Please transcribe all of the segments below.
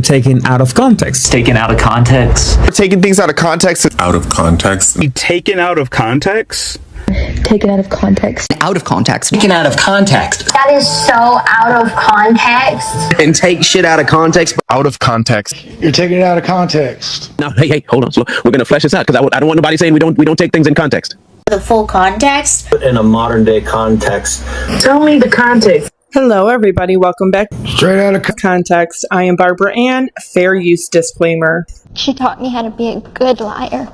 taken out of context. Taken out of context. Taking things out of context. Out of context. Taken out of context. Taken out of context. Out of context. Taken out of context. That is so out of context. And take shit out of context. Out of context. You're taking it out of context. No, hey, hold on. So we're gonna flesh this out because I don't want nobody saying we don't take things in context. The full context. In a modern day context. Tell me the context. Hello, everybody. Welcome back. Straight out of context. I am Barbara Ann. Fair use disclaimer. She taught me how to be a good liar.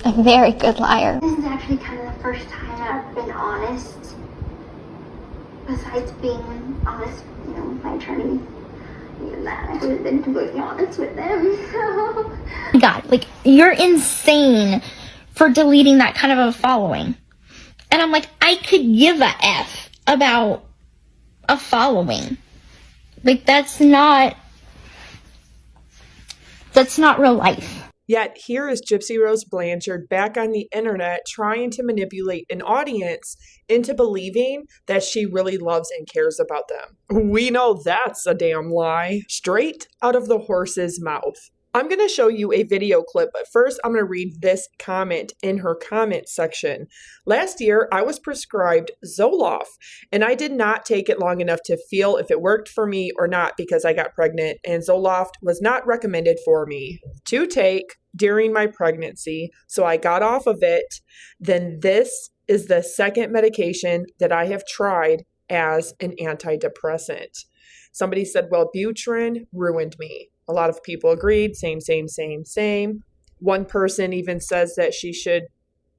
A very good liar. This is actually kind of the first time that I've been honest. Besides being honest, with my attorney. Even that, I haven't been completely honest with them, so. God, you're insane for deleting that kind of a following. And I'm like, I could give a F about a following. That's not real life. Yet here is Gypsy Rose Blanchard back on the internet trying to manipulate an audience into believing that she really loves and cares about them. We know that's a damn lie. Straight out of the horse's mouth. I'm going to show you a video clip, but first I'm going to read this comment in her comment section. Last year, I was prescribed Zoloft, and I did not take it long enough to feel if it worked for me or not because I got pregnant, and Zoloft was not recommended for me to take during my pregnancy, so I got off of it. Then this is the second medication that I have tried as an antidepressant. Somebody said, well, Wellbutrin ruined me. A lot of people agreed, same. One person even says that she should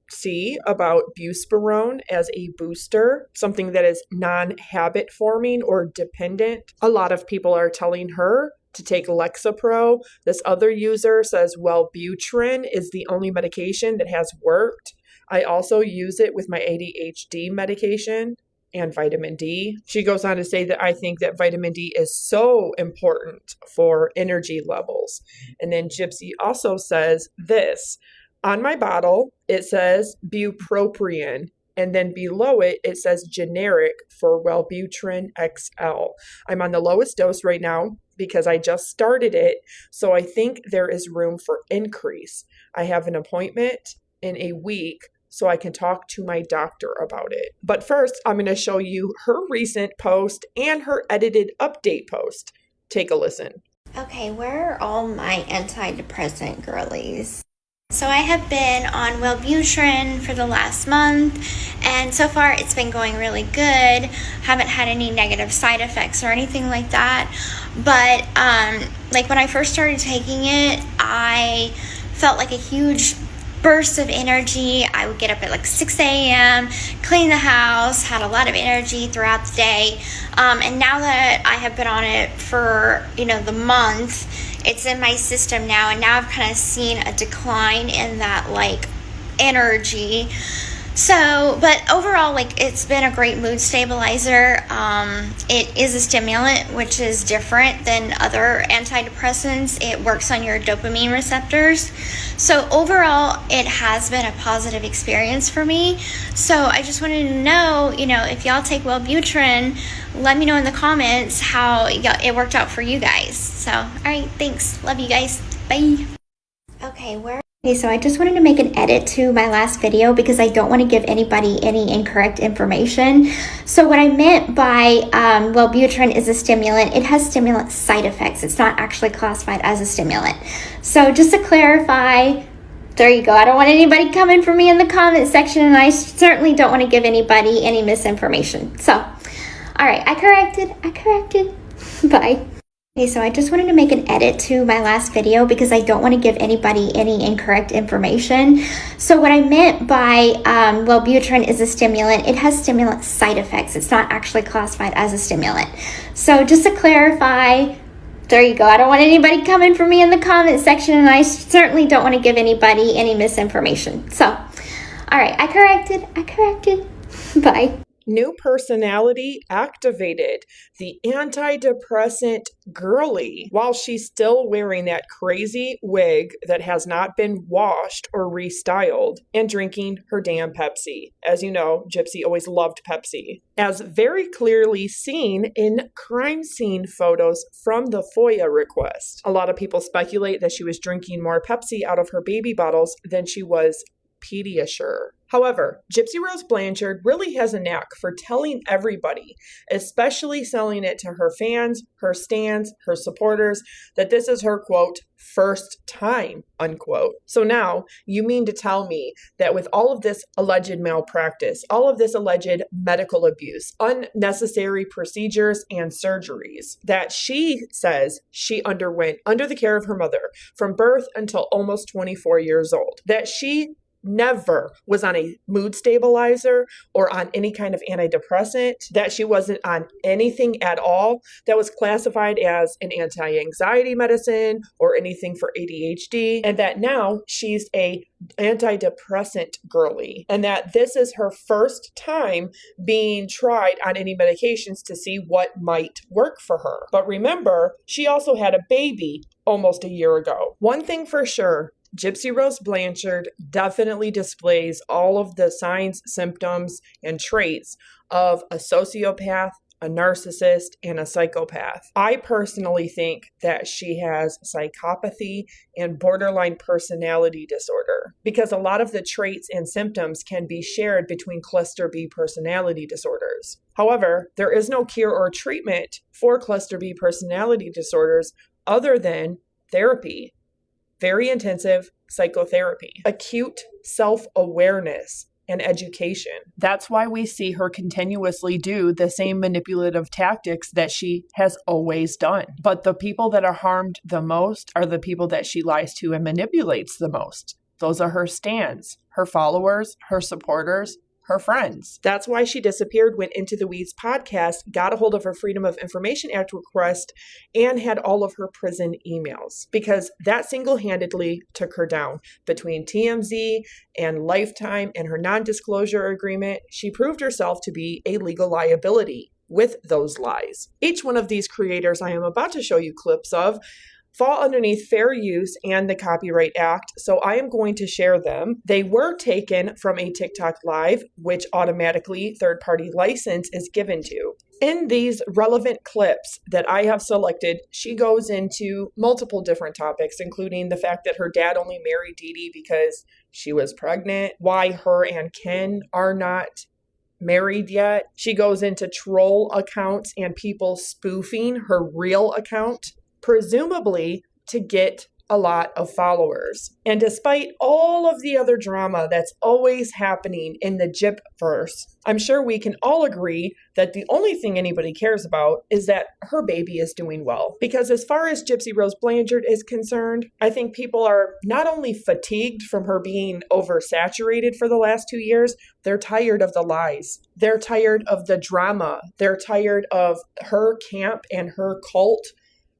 see about buspirone as a booster, something that is non-habit forming or dependent. A lot of people are telling her to take Lexapro. This other user says, Wellbutrin is the only medication that has worked. I also use it with my ADHD medication and vitamin D. She goes on to say that I think that vitamin D is so important for energy levels. And then Gypsy also says this, on my bottle, it says bupropion, and then below it, it says generic for Wellbutrin XL. I'm on the lowest dose right now because I just started it, so I think there is room for increase. I have an appointment in a week, so I can talk to my doctor about it. But first, I'm going to show you her recent post and her edited update post. Take a listen. Okay, where are all my antidepressant girlies? So I have been on Wellbutrin for the last month, and so far it's been going really good. Haven't had any negative side effects or anything like that. But when I first started taking it, I felt like a huge burst of energy. I would get up at 6 a.m., clean the house, had a lot of energy throughout the day. And now that I have been on it for, the month, it's in my system now. And now I've kind of seen a decline in that energy. So, but overall, it's been a great mood stabilizer. It is a stimulant, which is different than other antidepressants. It works on your dopamine receptors. So overall, it has been a positive experience for me. So I just wanted to know, if y'all take Wellbutrin, let me know in the comments how it worked out for you guys. So, all right, thanks. Love you guys. Bye. Okay, so I just wanted to make an edit to my last video because I don't want to give anybody any incorrect information. So what I meant by Wellbutrin is a stimulant. It has stimulant side effects. It's not actually classified as a stimulant. So just to clarify, there you go. I don't want anybody coming for me in the comment section, and I certainly don't want to give anybody any misinformation. So, all right, I corrected. Bye. Okay, so I just wanted to make an edit to my last video because I don't want to give anybody any incorrect information. So what I meant by Wellbutrin is a stimulant. It has stimulant side effects. It's not actually classified as a stimulant. So just to clarify, there you go. I don't want anybody coming for me in the comment section, and I certainly don't want to give anybody any misinformation. So, all right, I corrected. Bye. New personality activated. The antidepressant girly. While she's still wearing that crazy wig that has not been washed or restyled and drinking her damn Pepsi. As you know, Gypsy always loved Pepsi. As very clearly seen in crime scene photos from the FOIA request. A lot of people speculate that she was drinking more Pepsi out of her baby bottles than she was Pediasure. However, Gypsy Rose Blanchard really has a knack for telling everybody, especially selling it to her fans, her stans, her supporters, that this is her, quote, first time, unquote. So now, you mean to tell me that with all of this alleged malpractice, all of this alleged medical abuse, unnecessary procedures and surgeries that she says she underwent under the care of her mother from birth until almost 24 years old, that she never was on a mood stabilizer or on any kind of antidepressant, that she wasn't on anything at all that was classified as an anti-anxiety medicine or anything for ADHD, and that now she's a antidepressant girly, and that this is her first time being tried on any medications to see what might work for her. But remember, she also had a baby almost a year ago. One thing for sure, Gypsy Rose Blanchard definitely displays all of the signs, symptoms, and traits of a sociopath, a narcissist, and a psychopath. I personally think that she has psychopathy and borderline personality disorder because a lot of the traits and symptoms can be shared between cluster B personality disorders. However, there is no cure or treatment for cluster B personality disorders other than therapy. Very intensive psychotherapy, acute self-awareness, and education. That's why we see her continuously do the same manipulative tactics that she has always done. But the people that are harmed the most are the people that she lies to and manipulates the most. Those are her stans, her followers, her supporters, her friends. That's why she disappeared when Into the Weeds podcast got a hold of her Freedom of Information Act request and had all of her prison emails, because that single-handedly took her down. Between TMZ and Lifetime and her non-disclosure agreement, she proved herself to be a legal liability with those lies. Each one of these creators I am about to show you clips of fall underneath fair use and the Copyright Act, so I am going to share them. They were taken from a TikTok Live, which automatically third-party license is given to. In these relevant clips that I have selected, she goes into multiple different topics, including the fact that her dad only married Dee Dee because she was pregnant, why her and Ken are not married yet. She goes into troll accounts and people spoofing her real account, presumably to get a lot of followers. And despite all of the other drama that's always happening in the Gypverse, I'm sure we can all agree that the only thing anybody cares about is that her baby is doing well. Because as far as Gypsy Rose Blanchard is concerned, I think people are not only fatigued from her being oversaturated for the last 2 years, they're tired of the lies. They're tired of the drama. They're tired of her camp and her cult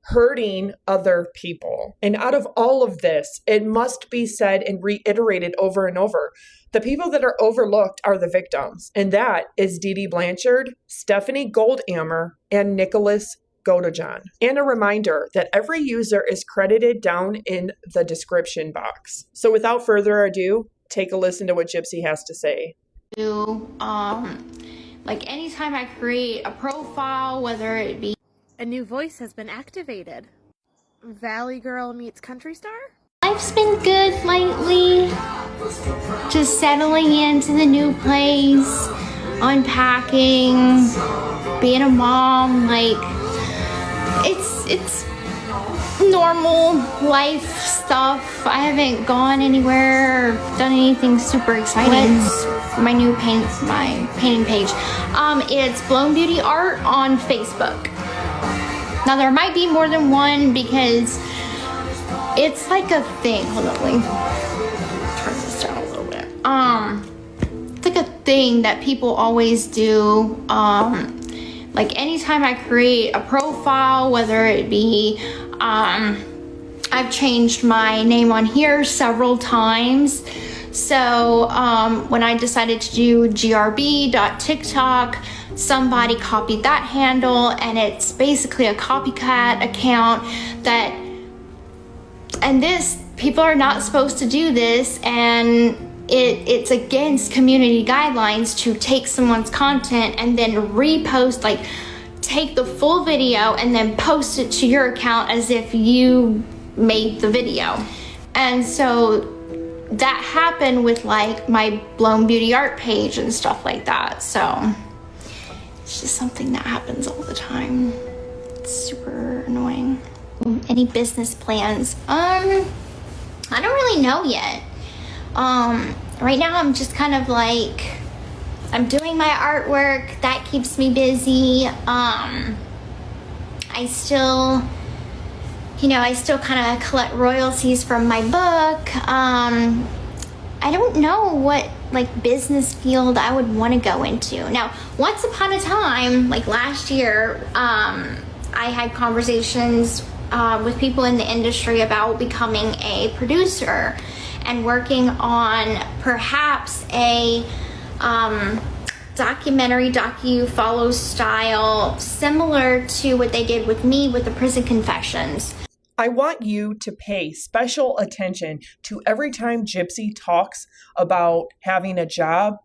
hurting other people. And out of all of this, it must be said and reiterated over and over, the people that are overlooked are the victims. And that is Dee Dee Blanchard, Stephanie Goldammer, and Nicholas Godejohn. And a reminder that every user is credited down in the description box. So without further ado, take a listen to what Gypsy has to say. Like anytime I create a profile, whether it be a new voice has been activated. Valley Girl meets Country Star? Life's been good lately. Just settling into the new place, unpacking, being a mom, like it's normal life stuff. I haven't gone anywhere or done anything super exciting. What's my new painting page? It's Blown Beauty Art on Facebook. Now there might be more than one because it's like a thing. Hold on, let me turn this down a little bit. It's like a thing that people always do. Like anytime I create a profile, whether it be, I've changed my name on here several times So when I decided to do grb.tiktok, somebody copied that handle, and it's basically a copycat account that, and this, people are not supposed to do this, and it's against community guidelines to take someone's content and then repost, like take the full video and then post it to your account as if you made the video. And so that happened with like my Blown Beauty art page and stuff like that. So it's just something that happens all the time. It's super annoying. Any business plans? I don't really know yet. Right now I'm just kind of like, I'm doing my artwork, that keeps me busy. I still kind of collect royalties from my book. I don't know what like business field I would want to go into. Now, once upon a time, like last year, I had conversations with people in the industry about becoming a producer and working on perhaps a documentary, docu-follow style, similar to what they did with me with the Prison Confessions. I want you to pay special attention to every time Gypsy talks about having a job,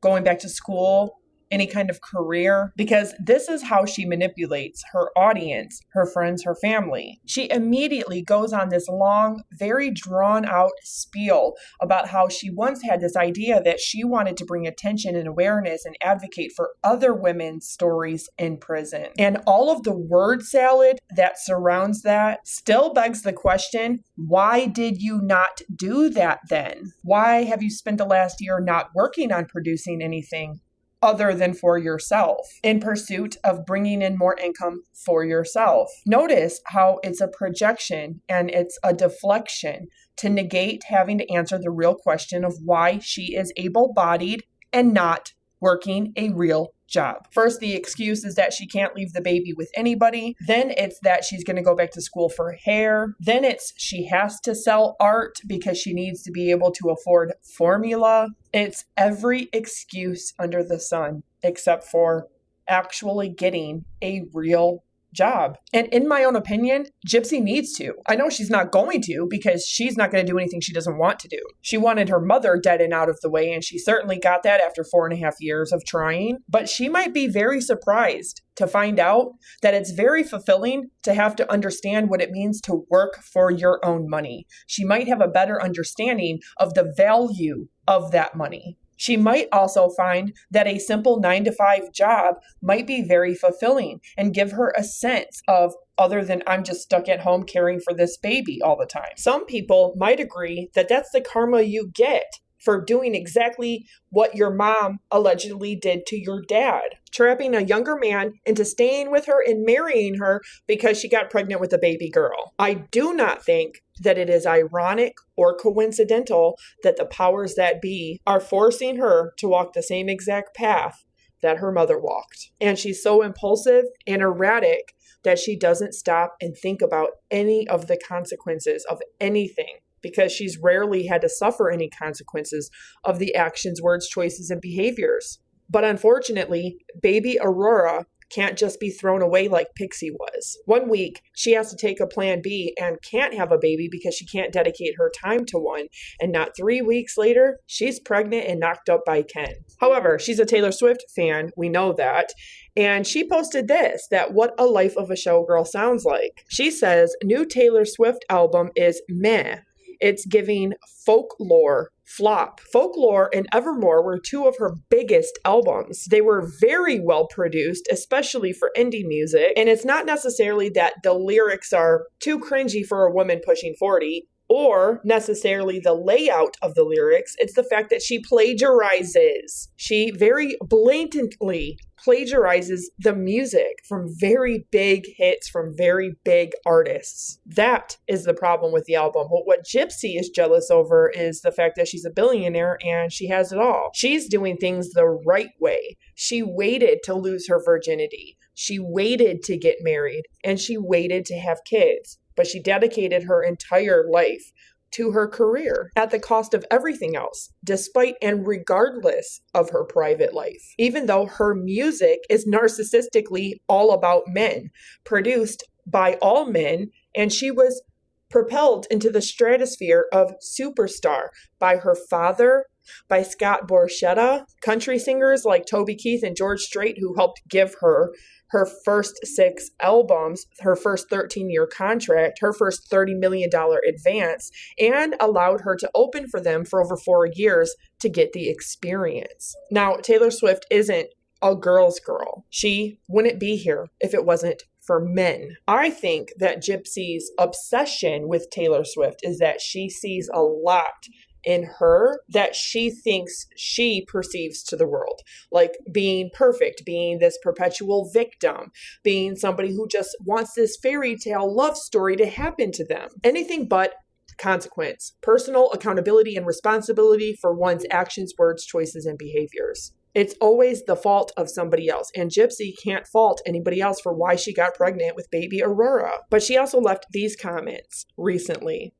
going back to school, any kind of career, because this is how she manipulates her audience, her friends, her family. She immediately goes on this long, very drawn out spiel about how she once had this idea that she wanted to bring attention and awareness and advocate for other women's stories in prison. And all of the word salad that surrounds that still begs the question, why did you not do that then? Why have you spent the last year not working on producing anything other than for yourself, in pursuit of bringing in more income for yourself? Notice how it's a projection and it's a deflection to negate having to answer the real question of why she is able-bodied and not working a real job. First, the excuse is that she can't leave the baby with anybody. Then it's that she's going to go back to school for hair. Then it's she has to sell art because she needs to be able to afford formula. It's every excuse under the sun except for actually getting a real job. And in my own opinion, Gypsy needs to. I know she's not going to, because she's not going to do anything she doesn't want to do. She wanted her mother dead and out of the way, and she certainly got that after 4.5 years of trying. But she might be very surprised to find out that it's very fulfilling to have to understand what it means to work for your own money. She might have a better understanding of the value of that money. She might also find that a simple 9-to-5 job might be very fulfilling and give her a sense of, other than I'm just stuck at home caring for this baby all the time. Some people might agree that that's the karma you get for doing exactly what your mom allegedly did to your dad, trapping a younger man into staying with her and marrying her because she got pregnant with a baby girl. I do not think that it is ironic or coincidental that the powers that be are forcing her to walk the same exact path that her mother walked. And she's so impulsive and erratic that she doesn't stop and think about any of the consequences of anything, because she's rarely had to suffer any consequences of the actions, words, choices, and behaviors. But unfortunately, baby Aurora can't just be thrown away like Pixie was. 1 week, she has to take a plan B and can't have a baby because she can't dedicate her time to one. And not 3 weeks later, she's pregnant and knocked up by Ken. However, she's a Taylor Swift fan, we know that. And she posted this, that what a life of a showgirl sounds like. She says, new Taylor Swift album is meh. It's giving folklore flop. Folklore and Evermore were two of her biggest albums. They were very well produced, especially for indie music. And it's not necessarily that the lyrics are too cringy for a woman pushing 40, or necessarily the layout of the lyrics. It's the fact that she plagiarizes. She very blatantly plagiarizes the music from very big hits from very big artists. That is the problem with the album. But what Gypsy is jealous over is the fact that she's a billionaire and she has it all. She's doing things the right way. She waited to lose her virginity. She waited to get married, and she waited to have kids. But she dedicated her entire life to her career at the cost of everything else, despite and regardless of her private life. Even though her music is narcissistically all about men, produced by all men, and she was propelled into the stratosphere of superstar by her father, by Scott Borchetta, country singers like Toby Keith and George Strait, who helped give her her first 6 albums, her first 13-year contract, her first $30 million advance, and allowed her to open for them for over 4 years to get the experience. Now, Taylor Swift isn't a girl's girl. She wouldn't be here if it wasn't for men. I think that Gypsy's obsession with Taylor Swift is that she sees a lot in her that she thinks she perceives to the world, like being perfect, being this perpetual victim, being somebody who just wants this fairy tale love story to happen to them. Anything but consequence, personal accountability and responsibility for one's actions, words, choices, and behaviors. It's always the fault of somebody else, and Gypsy can't fault anybody else for why she got pregnant with baby Aurora. But she also left these comments recently.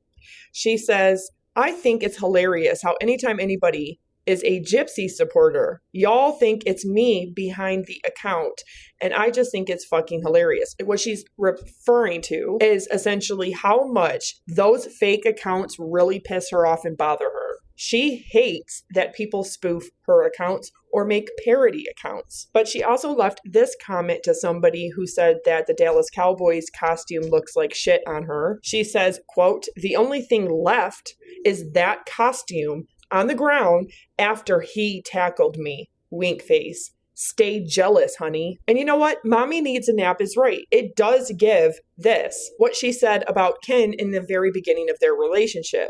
She says, I think it's hilarious how anytime anybody is a Gypsy supporter, y'all think it's me behind the account. And I just think it's fucking hilarious. What she's referring to is essentially how much those fake accounts really piss her off and bother her. She hates that people spoof her accounts or make parody accounts. But she also left this comment to somebody who said that the Dallas Cowboys costume looks like shit on her. She says, quote, the only thing left is that costume on the ground after he tackled me. Wink face. Stay jealous, honey. And you know what? Mommy needs a nap is right. It does give this, what she said about Ken in the very beginning of their relationship.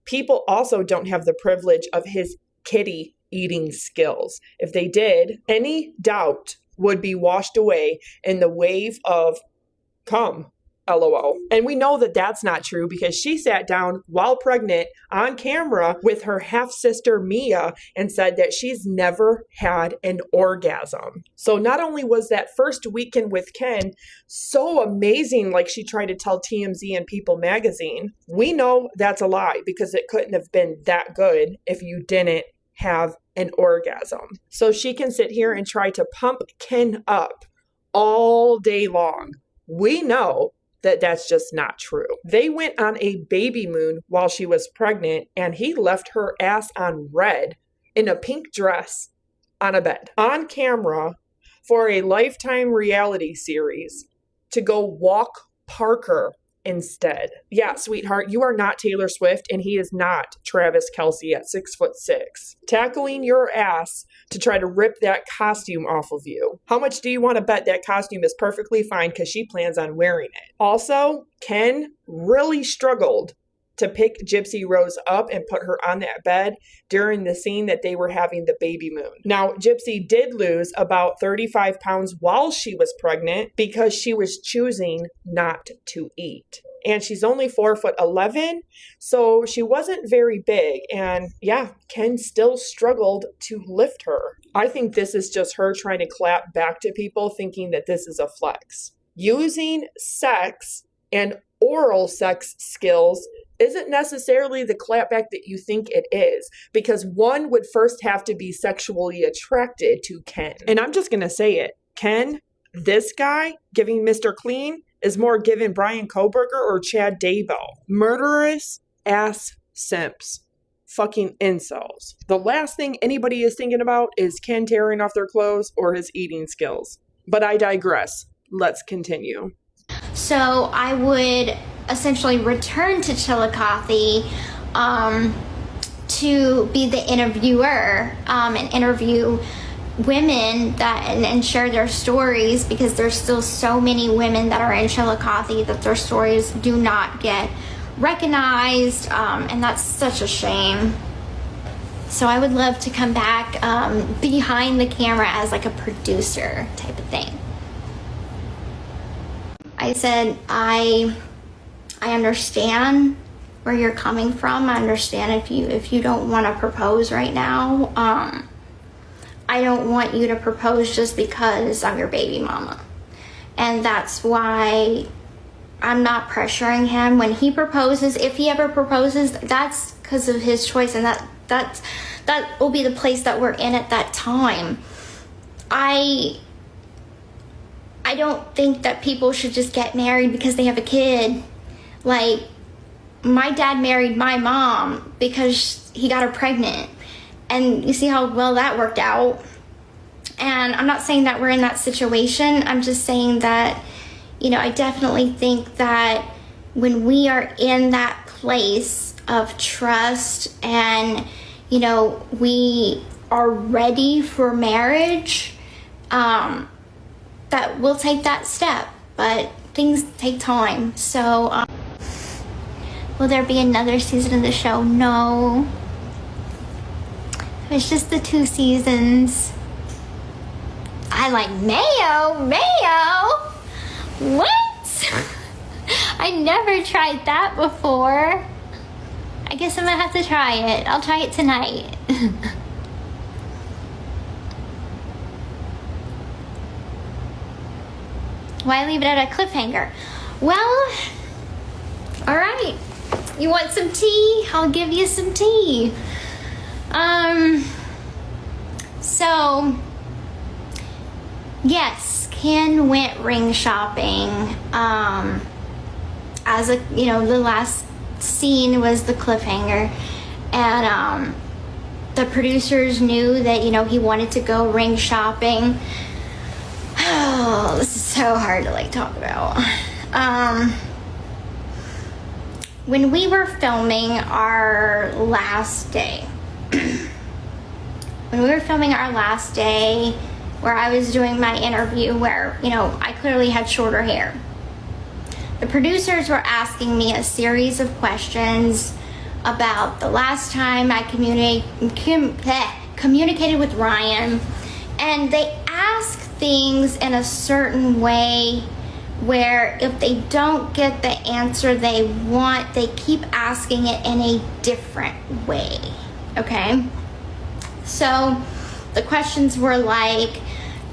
People also don't have the privilege of his kitty eating skills. If they did, any doubt would be washed away in the wave of cum. LOL. And we know that that's not true because she sat down while pregnant on camera with her half-sister Mia and said that she's never had an orgasm. So not only was that first weekend with Ken so amazing, like she tried to tell TMZ and People magazine, we know that's a lie because it couldn't have been that good if you didn't have an orgasm. So she can sit here and try to pump Ken up all day long. We know that that's just not true. They went on a baby moon while she was pregnant, and he left her ass on red in a pink dress on a bed, on camera for a Lifetime reality series to go walk Parker instead. Yeah, sweetheart, you are not Taylor Swift, and he is not Travis Kelce at 6'6", tackling your ass to try to rip that costume off of you. How much do you want to bet that costume is perfectly fine because she plans on wearing it? Also, Ken really struggled to pick Gypsy Rose up and put her on that bed during the scene that they were having the baby moon. Now, Gypsy did lose about 35 pounds while she was pregnant because she was choosing not to eat. And she's only 4'11", so she wasn't very big. And yeah, Ken still struggled to lift her. I think this is just her trying to clap back to people thinking that this is a flex. Using sex and oral sex skills isn't necessarily the clapback that you think it is, because one would first have to be sexually attracted to Ken. And I'm just going to say it. Ken, this guy, giving Mr. Clean, is more giving Brian Koberger or Chad Daybell. Murderous ass simps. Fucking incels. The last thing anybody is thinking about is Ken tearing off their clothes or his eating skills. But I digress. Let's continue. So I would essentially return to Chillicothe to be the interviewer and interview women that and share their stories, because there's still so many women that are in Chillicothe that their stories do not get recognized, and that's such a shame. So I would love to come back behind the camera as like a producer type of thing. I said, I understand where you're coming from. I understand if you don't want to propose right now. I don't want you to propose just because I'm your baby mama. And that's why I'm not pressuring him. When he proposes, if he ever proposes, that's because of his choice, and that will be the place that we're in at that time. I don't think that people should just get married because they have a kid. Like, my dad married my mom because he got her pregnant, and you see how well that worked out. And I'm not saying that we're in that situation. I'm just saying that, you know, I definitely think that when we are in that place of trust and, you know, we are ready for marriage, that we'll take that step. But things take time. So, will there be another season of the show? No. It's just the 2 seasons. I like mayo. What? I never tried that before. I guess I'm gonna have to try it. I'll try it tonight. Why leave it at a cliffhanger? Well, all right. You want some tea? I'll give you some tea. So, yes, Ken went ring shopping. As a, you know, the last scene was the cliffhanger, and the producers knew that, you know, he wanted to go ring shopping. Oh, this is so hard to like talk about. When we were filming our last day, where I was doing my interview, where, you know, I clearly had shorter hair, the producers were asking me a series of questions about the last time I communicated with Ryan, and they ask things in a certain way where if they don't get the answer they want, they keep asking it in a different way, okay? So the questions were like,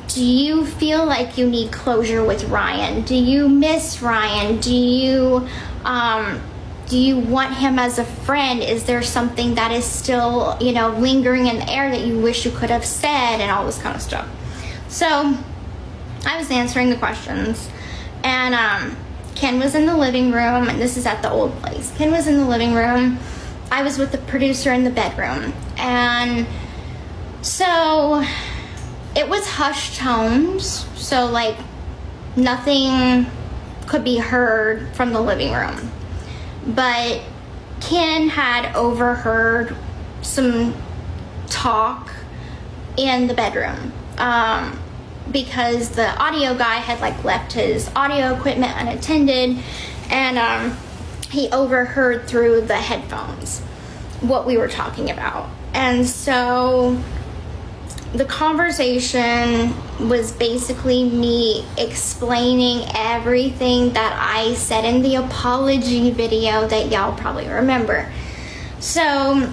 do you feel like you need closure with Ryan? Do you miss Ryan? Do you want him as a friend? Is there something that is still, you know, lingering in the air that you wish you could have said, and all this kind of stuff? So I was answering the questions, and Ken was in the living room, and this is at the old place. Ken was in the living room. I was with the producer in the bedroom, and so it was hushed tones, so like nothing could be heard from the living room. But Ken had overheard some talk in the bedroom, because the audio guy had like left his audio equipment unattended, and he overheard through the headphones what we were talking about. And so the conversation was basically me explaining everything that I said in the apology video that y'all probably remember. So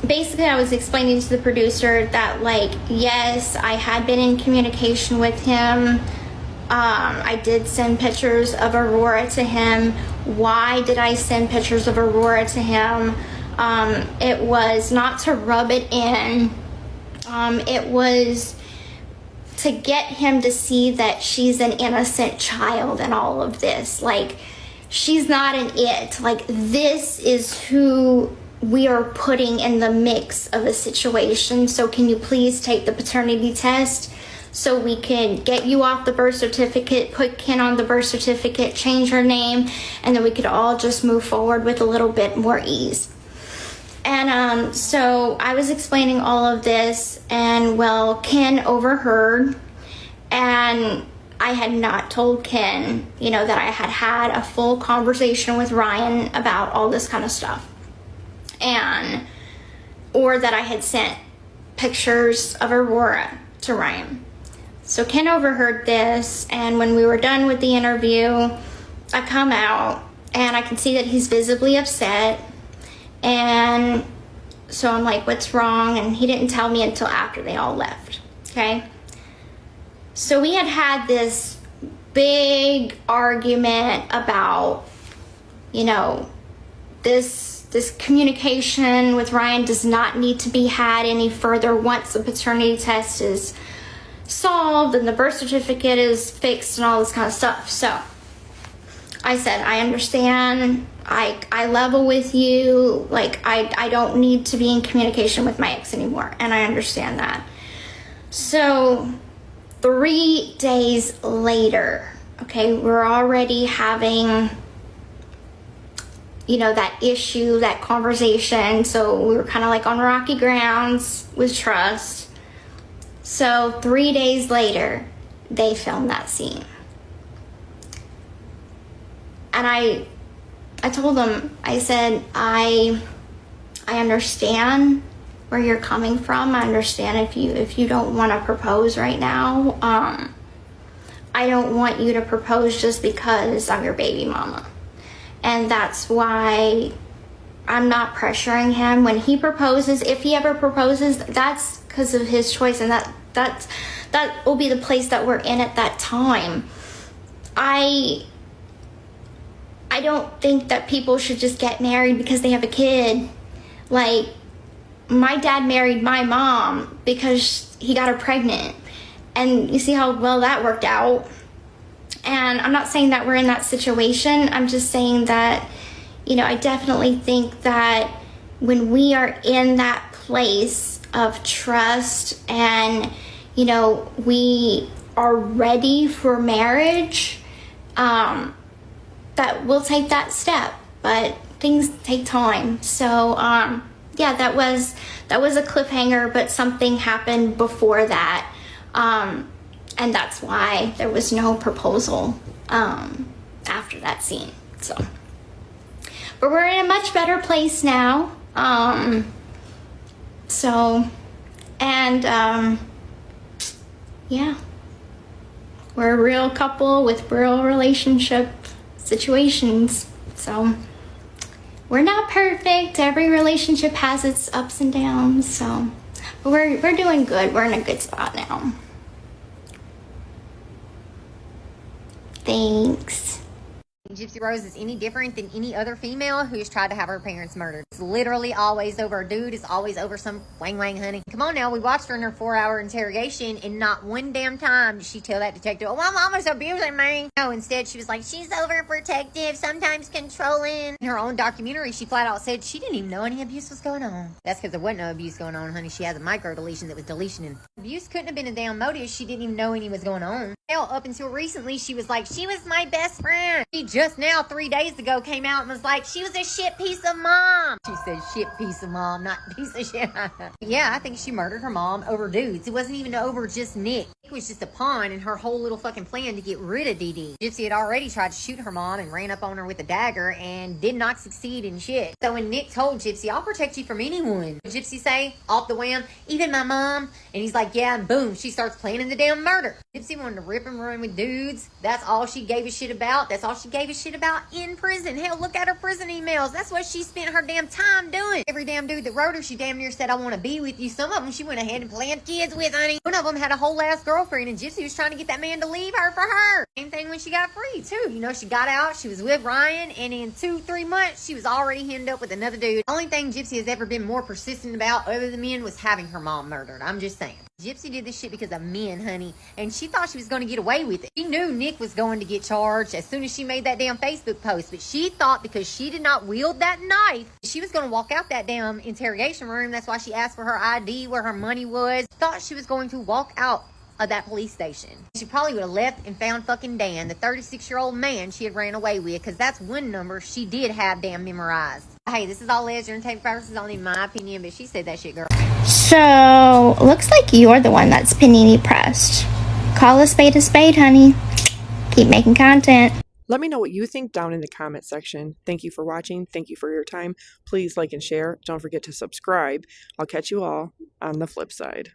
basically I was explaining to the producer that, like, yes, I had been in communication with him. I did send pictures of Aurora to him. Why did I send pictures of Aurora to him? It was not to rub it in. It was to get him to see that she's an innocent child in all of this. Like, she's not an it. Like, this is who we are putting in the mix of a situation. So can you please take the paternity test so we can get you off the birth certificate, put Ken on the birth certificate, change her name, and then we could all just move forward with a little bit more ease. And so I was explaining all of this, and well, Ken overheard, and I had not told Ken, you know, that I had had a full conversation with Ryan about all this kind of stuff, and or that I had sent pictures of Aurora to Ryan. So Ken overheard this, and when we were done with the interview, I come out and I can see that he's visibly upset. And so I'm like, what's wrong? And he didn't tell me until after they all left, okay? So we had this big argument about, you know, this communication with Ryan does not need to be had any further once the paternity test is solved and the birth certificate is fixed and all this kind of stuff. So I said, I understand. I level with you. Like, I don't need to be in communication with my ex anymore, and I understand that. So 3 days later, okay, we're already having, you know, that issue, that conversation. So we were kind of like on rocky grounds with trust. So 3 days later, they filmed that scene. And I told them, I said, I understand where you're coming from. I understand if you don't want to propose right now. I don't want you to propose just because I'm your baby mama. And that's why I'm not pressuring him. When he proposes, if he ever proposes, that's because of his choice, and that will be the place that we're in at that time. I don't think that people should just get married because they have a kid. Like, my dad married my mom because he got her pregnant. And you see how well that worked out. And I'm not saying that we're in that situation. I'm just saying that, you know, I definitely think that when we are in that place of trust and, you know, we are ready for marriage, that we'll take that step. But things take time. So, yeah, that was a cliffhanger, but something happened before that. And that's why there was no proposal after that scene. So, but we're in a much better place now. Yeah, we're a real couple with real relationship situations. So we're not perfect. Every relationship has its ups and downs. So, but we're doing good. We're in a good spot now. Thanks. Gypsy Rose is any different than any other female who's tried to have her parents murdered. It's literally always over a dude. It's always over some wang wang honey. Come on now, we watched her in her 4-hour interrogation and not one damn time did she tell that detective, oh, my mama's abusing me. No, instead she was like, she's overprotective, sometimes controlling. In her own documentary, she flat out said she didn't even know any abuse was going on. That's because there wasn't no abuse going on, honey. She has a micro deletion that was deletion. Abuse couldn't have been a damn motive. She didn't even know any was going on. Hell, up until recently, she was like, she was my best friend. She just now 3 days ago came out and was like, she was a shit piece of mom. She said shit piece of mom, not piece of shit. Yeah, I think she murdered her mom over dudes. It wasn't even over just Nick. Nick was just a pawn in her whole little fucking plan to get rid of Dee Dee. Gypsy had already tried to shoot her mom and ran up on her with a dagger and did not succeed in shit. So when Nick told Gypsy, I'll protect you from anyone, Gypsy say, off the whim, even my mom? And he's like, yeah, and boom, she starts planning the damn murder. Gypsy wanted to rip and run with dudes. That's all she gave a shit about. That's all she gave a shit about in prison. Hell, look at her prison emails. That's what she spent her damn time doing. Every damn dude that wrote her, she damn near said, I want to be with you. Some of them she went ahead and planned kids with, honey. One of them had a whole ass girlfriend, and Gypsy was trying to get that man to leave her for her. Same thing when she got free, too. You know, she got out, she was with Ryan, and in 2-3 months, she was already hemmed up with another dude. The only thing Gypsy has ever been more persistent about other than men was having her mom murdered. I'm just saying. Gypsy did this shit because of men, honey, and she thought she was going to get away with it. She knew Nick was going to get charged as soon as she made that damn Facebook post, but she thought because she did not wield that knife, she was going to walk out that damn interrogation room. That's why she asked for her ID, where her money was. Thought she was going to walk out of that police station. She probably would have left and found fucking Dan, the 36-year-old man she had ran away with, because that's one number she did have damn memorized. Hey, this is all leisure and tape purposes, only my opinion, but she said that shit, girl. So, looks like you're the one that's panini pressed. Call a spade, honey. Keep making content. Let me know what you think down in the comment section. Thank you for watching. Thank you for your time. Please like and share. Don't forget to subscribe. I'll catch you all on the flip side.